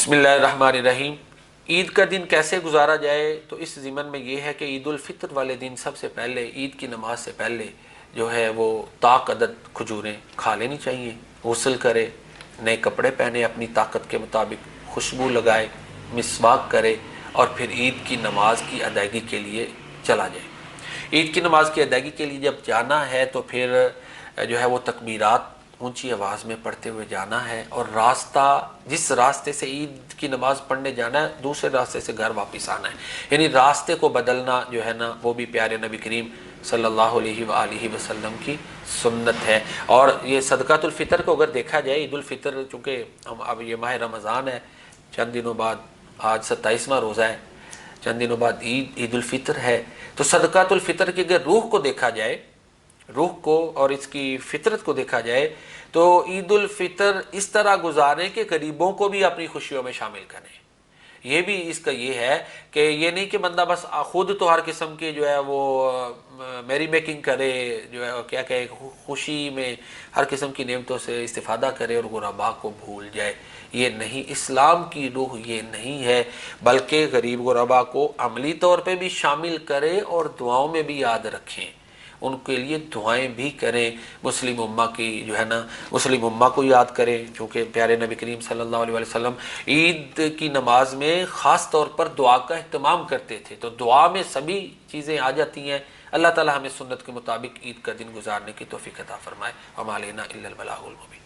بسم اللہ الرحمن الرحیم۔ عید کا دن کیسے گزارا جائے؟ تو اس ضمن میں یہ ہے کہ عید الفطر والے دن سب سے پہلے عید کی نماز سے پہلے جو ہے وہ طاق عدد کھجوریں کھا لینی چاہیے، غسل کرے، نئے کپڑے پہنے، اپنی طاقت کے مطابق خوشبو لگائے، مسواک کرے اور پھر عید کی نماز کی ادائیگی کے لیے چلا جائے۔ عید کی نماز کی ادائیگی کے لیے جب جانا ہے تو پھر جو ہے وہ تکبیرات اونچی آواز میں پڑھتے ہوئے جانا ہے، اور راستہ جس راستے سے عید کی نماز پڑھنے جانا ہے دوسرے راستے سے گھر واپس آنا ہے، یعنی راستے کو بدلنا جو ہے نا وہ بھی پیارے نبی کریم صلی اللہ علیہ وآلہ وسلم کی سنت ہے۔ اور یہ صدقۃ الفطر کو اگر دیکھا جائے، عید الفطر چونکہ ہم اب یہ ماہ رمضان ہے، چند دنوں بعد آج 27واں روزہ ہے، چند دنوں بعد عید الفطر ہے، تو صدقۃ الفطر کی اگر روح کو دیکھا جائے، روح کو اور اس کی فطرت کو دیکھا جائے تو عید الفطر اس طرح گزاریں کہ غریبوں کو بھی اپنی خوشیوں میں شامل کریں۔ یہ بھی اس کا یہ ہے کہ یہ نہیں کہ بندہ بس خود تو ہر قسم کے جو ہے وہ میری میکنگ کرے، جو ہے کیا کہ خوشی میں ہر قسم کی نعمتوں سے استفادہ کرے اور غرباء کو بھول جائے۔ یہ نہیں، اسلام کی روح یہ نہیں ہے، بلکہ غریب غرباء کو عملی طور پہ بھی شامل کرے اور دعاؤں میں بھی یاد رکھیں، ان کے لیے دعائیں بھی کریں، مسلم امہ کی جو ہے نا مسلم امہ کو یاد کریں، چونکہ پیارے نبی کریم صلی اللہ علیہ وسلم عید کی نماز میں خاص طور پر دعا کا اہتمام کرتے تھے، تو دعا میں سبھی چیزیں آ جاتی ہیں۔ اللہ تعالی ہمیں سنت کے مطابق عید کا دن گزارنے کی توفیق عطا فرمائے۔ وما علینا الا البلاغ المبین۔